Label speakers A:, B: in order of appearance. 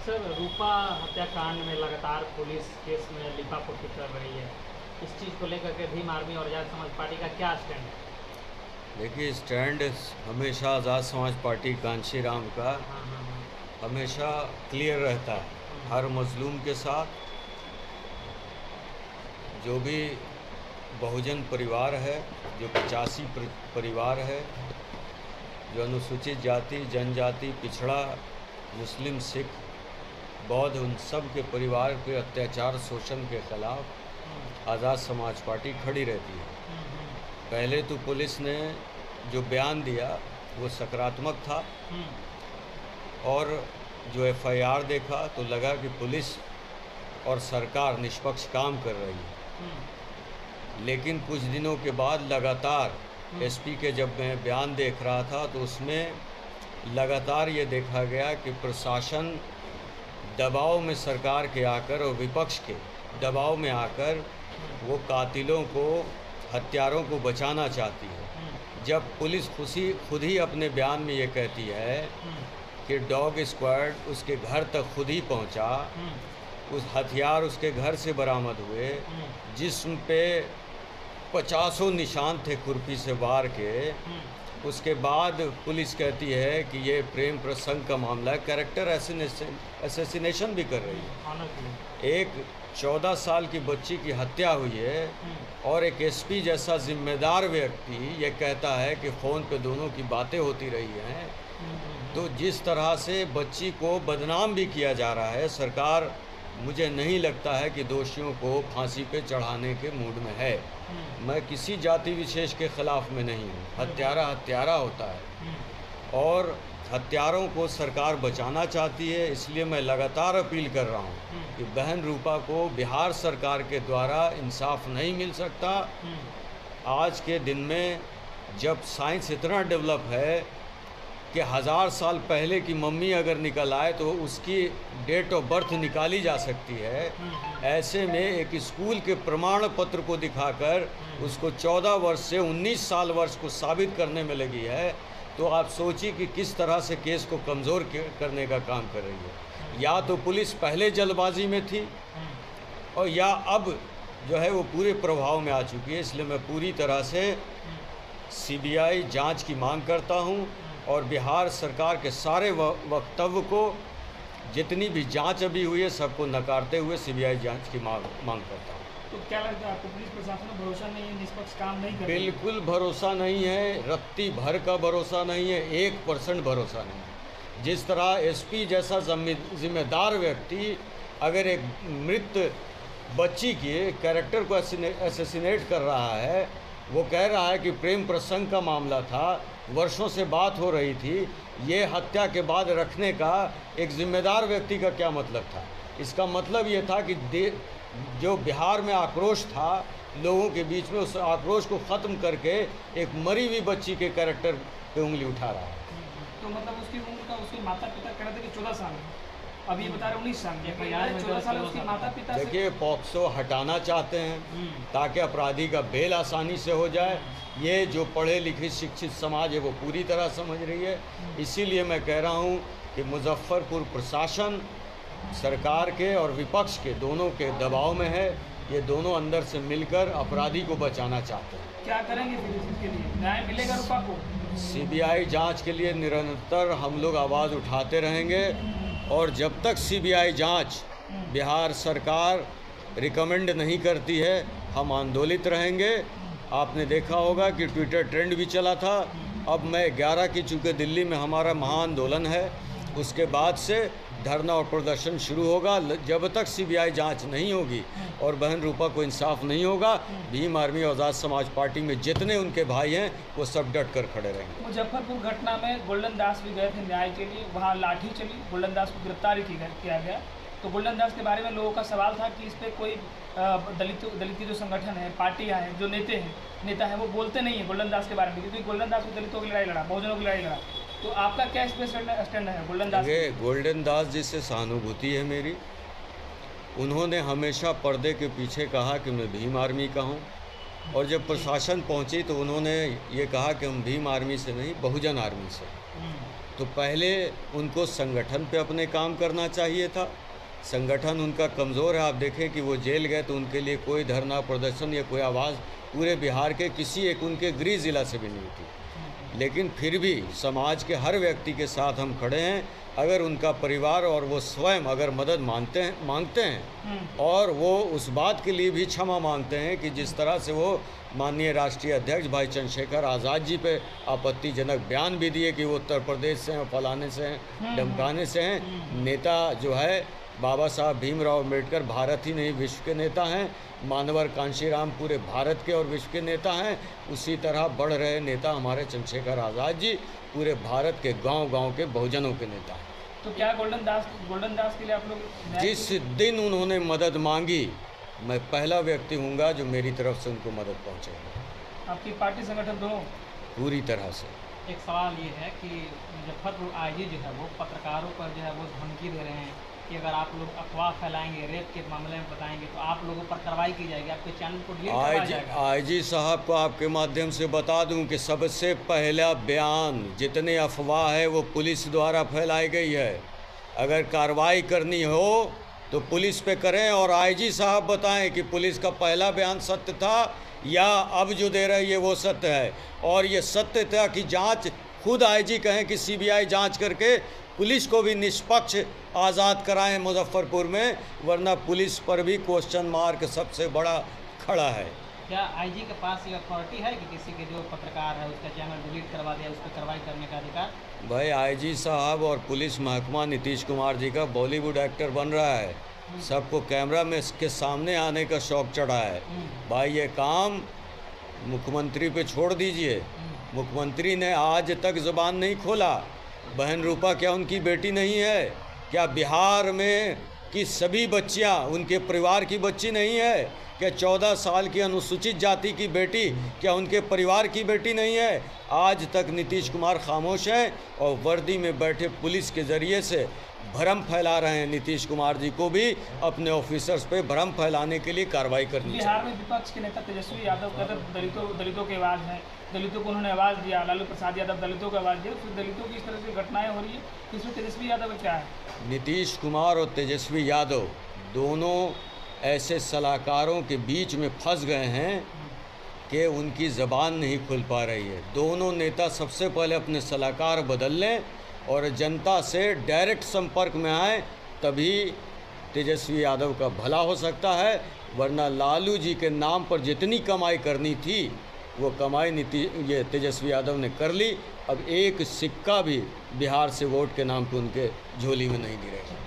A: Sir, रूपा हत्याकांड में लगातार पुलिस केस में लिपापोती कर रही है। इस चीज़ को लेकर के भीम आर्मी और आज़ाद समाज पार्टी का क्या स्टैंड है?
B: देखिए, स्टैंड हमेशा आज़ाद समाज पार्टी कांशीराम का
A: हाँ हाँ हाँ।
B: हमेशा क्लियर रहता है हर मजलूम के साथ। जो भी बहुजन परिवार है, जो 85 परिवार है, जो अनुसूचित जाति, जनजाति, पिछड़ा, मुस्लिम, सिख, बौद्ध, उन सब के परिवार के अत्याचार शोषण के खिलाफ आज़ाद समाज पार्टी खड़ी रहती है। पहले तो पुलिस ने जो बयान दिया वो सकारात्मक था, और जो एफआईआर देखा तो लगा कि पुलिस और सरकार निष्पक्ष काम कर रही है। लेकिन कुछ दिनों के बाद लगातार एसपी के जब मैं बयान देख रहा था तो उसमें लगातार ये देखा गया कि प्रशासन दबाव में सरकार के आकर और विपक्ष के दबाव में आकर वो कातिलों को, हत्यारों को बचाना चाहती है। जब पुलिस खुद ही अपने बयान में ये कहती है कि डॉग स्क्वाड उसके घर तक खुद ही पहुंचा, उस हथियार उसके घर से बरामद हुए, जिस्म पे 50 निशान थे खुरपी से वार के, उसके बाद पुलिस कहती है कि ये प्रेम प्रसंग का मामला है, कैरेक्टर असैसिनेशन भी कर रही है। एक 14 साल की बच्ची की हत्या हुई है और एक एसपी जैसा जिम्मेदार व्यक्ति ये कहता है कि फ़ोन पे दोनों की बातें होती रही हैं। तो जिस तरह से बच्ची को बदनाम भी किया जा रहा है, सरकार मुझे नहीं लगता है कि दोषियों को फांसी पे चढ़ाने के मूड में है। मैं किसी जाति विशेष के ख़िलाफ़ में नहीं हूँ। हत्यारा हत्यारा होता है और हत्यारों को सरकार बचाना चाहती है। इसलिए मैं लगातार अपील कर रहा हूँ कि बहन रूपा को बिहार सरकार के द्वारा इंसाफ नहीं मिल सकता। आज के दिन में जब साइंस इतना डेवलप है कि 1000 साल पहले की मम्मी अगर निकल आए तो उसकी डेट ऑफ बर्थ निकाली जा सकती है। ऐसे में एक स्कूल के प्रमाण पत्र को दिखाकर उसको 14 वर्ष से 19 साल वर्ष को साबित करने में लगी है। तो आप सोचिए कि किस तरह से केस को कमज़ोर करने का काम कर रही है। या तो पुलिस पहले जल्दबाजी में थी और या अब जो है वो पूरे प्रभाव में आ चुकी है। इसलिए मैं पूरी तरह से सीबीआई जांच की मांग करता हूं और बिहार सरकार के सारे वक्तव्य को, जितनी भी जांच अभी हुई है, सबको नकारते हुए सीबीआई जांच की मांग करता हूँ।
A: तो क्या लगता है आपको, पुलिस प्रशासन में भरोसा नहीं है, निष्पक्ष काम नहीं कर रही है?
B: बिल्कुल भरोसा नहीं है, रत्ती भर का भरोसा नहीं है, 1% भरोसा नहीं है। जिस तरह एसपी जैसा जिम्मेदार व्यक्ति अगर एक मृत बच्ची के कैरेक्टर को असैसिनेट कर रहा है, वो कह रहा है कि प्रेम प्रसंग का मामला था, वर्षों से बात हो रही थी, ये हत्या के बाद रखने का एक जिम्मेदार व्यक्ति का क्या मतलब था? इसका मतलब ये था कि जो बिहार में आक्रोश था लोगों के बीच में, उस आक्रोश को ख़त्म करके एक मरी हुई बच्ची के कैरेक्टर पे उंगली उठा रहा है।
A: तो मतलब उसकी उम्र का, उसके माता पिता कह रहे थे कि 14 साल है, अब ये बता रहे 19 साल की, 14 साल उसके माता पिता।
B: देखिए, पॉक्सो हटाना चाहते हैं ताकि अपराधी का बेल आसानी से हो जाए। ये जो पढ़े लिखे शिक्षित समाज है वो पूरी तरह समझ रही है। इसीलिए मैं कह रहा हूँ कि मुजफ्फरपुर प्रशासन सरकार के और विपक्ष के दोनों के दबाव में है। ये दोनों अंदर से मिलकर अपराधी को बचाना चाहते हैं।
A: क्या करेंगे फिर इसके लिए? न्याय मिलेगा रूपा को?
B: सीबीआई जांच के लिए निरंतर हम लोग आवाज़ उठाते रहेंगे और जब तक सीबीआई जांच बिहार सरकार रिकमेंड नहीं करती है, हम आंदोलित रहेंगे। आपने देखा होगा कि ट्विटर ट्रेंड भी चला था। अब मैं 11 की, चूँकि दिल्ली में हमारा महाआंदोलन है, उसके बाद से धरना और प्रदर्शन शुरू होगा। जब तक सीबीआई जांच नहीं होगी और बहन रूपा को इंसाफ नहीं होगा, भीम आर्मी और आज़ाद समाज पार्टी में जितने उनके भाई हैं वो सब डट कर खड़े रहेंगे।
A: मुजफ्फरपुर घटना में गोल्डन दास भी गए थे न्याय के लिए, वहाँ लाठी चली, गोल्डन दास को गिरफ्तार किया गया। तो गोल्डन दास के बारे में लोगों का सवाल था कि इस पर कोई दलित जो संगठन है, पार्टियाँ हैं, जो नेता हैं, वो बोलते नहीं हैं गोल्डन दास के बारे में, क्योंकि गोल्डन दास को दलितों की लड़ाई लड़ा, बहुजनों की लड़ाई लड़ा। तो आपका क्या इस पे स्टैंड है गोल्डन दास?
B: गोल्डन दास जी से सहानुभूति है मेरी। उन्होंने हमेशा पर्दे के पीछे कहा कि मैं भीम आर्मी का हूँ और जब प्रशासन पहुंची तो उन्होंने ये कहा कि हम भीम आर्मी से नहीं, बहुजन आर्मी से। तो पहले उनको संगठन पे अपने काम करना चाहिए था। संगठन उनका कमज़ोर है। आप देखें कि वो जेल गए तो उनके लिए कोई धरना प्रदर्शन या कोई आवाज़ पूरे बिहार के किसी एक उनके गृह जिला से भी नहीं थी। लेकिन फिर भी समाज के हर व्यक्ति के साथ हम खड़े हैं। अगर उनका परिवार और वो स्वयं अगर मदद मांगते हैं और वो उस बात के लिए भी क्षमा मांगते हैं कि जिस तरह से वो माननीय राष्ट्रीय अध्यक्ष भाई चंद्रशेखर आज़ाद जी पे आपत्तिजनक बयान भी दिए कि वो उत्तर प्रदेश से हैं, फलाने से हैं, धमकाने से हैं। नेता जो है बाबा साहब भीमराव अम्बेडकर भारत ही नहीं विश्व के नेता हैं। मानवर कांशीराम पूरे भारत के और विश्व के नेता हैं। उसी तरह बढ़ रहे नेता हमारे चंद्रशेखर आज़ाद जी पूरे भारत के गांव-गांव के बहुजनों के नेता हैं।
A: तो क्या गोल्डन दास के लिए आप लोग
B: जिस दिन उन्होंने मदद मांगी, मैं पहला व्यक्ति हूँगा जो मेरी तरफ से उनको मदद पहुँचेगा।
A: आपकी पार्टी संगठन दोनों
B: पूरी तरह से।
C: एक सवाल ये है कि मुजफ्फरपुर आईजी जो है वो पत्रकारों पर जो है वो धमकी दे रहे हैं कि अगर आप लोग अफवाह फैलाएंगे, रेप के मामले में बताएंगे तो आप लोगों पर कार्रवाई की जाएगी, आपके चैनल को डिलीट करवाया जाएगा।
B: आईजी साहब को आपके माध्यम से बता दूं कि सबसे पहला बयान जितने अफवाह है वो पुलिस द्वारा फैलाई गई है। अगर कार्रवाई करनी हो तो पुलिस पे करें और आईजी साहब बताएं कि पुलिस का पहला बयान सत्य था या अब जो दे रही है वो सत्य है। और ये सत्यता की जांच खुद आईजी कहें कि सीबीआई जांच करके पुलिस को भी निष्पक्ष आज़ाद कराएं मुजफ्फरपुर में, वरना पुलिस पर भी क्वेश्चन मार्क सबसे बड़ा खड़ा है।
C: क्या आईजी के पास ये अथॉरिटी है कि किसी के जो पत्रकार है उसका चैनल डिलीट करवा दिया, उस पर कार्रवाई करने का अधिकार?
B: भाई आईजी साहब और पुलिस महकमा नीतीश कुमार जी का बॉलीवुड एक्टर बन रहा है। सबको कैमरा में इसके सामने आने का शौक चढ़ा है। भाई ये काम मुख्यमंत्री पे छोड़ दीजिए। मुख्यमंत्री ने आज तक ज़ुबान नहीं खोला। बहन रूपा क्या उनकी बेटी नहीं है? क्या बिहार में की सभी बच्चियां उनके परिवार की बच्ची नहीं है? क्या 14 साल की अनुसूचित जाति की बेटी क्या उनके परिवार की बेटी नहीं है? आज तक नीतीश कुमार खामोश हैं और वर्दी में बैठे पुलिस के ज़रिए से भ्रम फैला रहे हैं। नीतीश कुमार जी को भी अपने ऑफिसर्स पे भ्रम फैलाने के लिए कार्रवाई करनी चाहिए।
A: बिहार में विपक्ष के नेता तेजस्वी यादव कहते दलितों की आवाज़ है, दलितों को उन्होंने आवाज़ दिया। लालू प्रसाद यादव दलितों को आवाज़ दिया, फिर दलितों की इस तरह से घटनाएं हो रही है, तो इसमें तेजस्वी यादव का क्या है?
B: नीतीश कुमार और तेजस्वी यादव दोनों ऐसे सलाहकारों के बीच में फंस गए हैं कि उनकी ज़बान नहीं खुल पा रही है। दोनों नेता सबसे पहले अपने सलाहकार बदल लें और जनता से डायरेक्ट संपर्क में आए, तभी तेजस्वी यादव का भला हो सकता है। वरना लालू जी के नाम पर जितनी कमाई करनी थी वो कमाई ये तेजस्वी यादव ने कर ली। अब एक सिक्का भी बिहार से वोट के नाम पे उनके झोली में नहीं गिरेगा।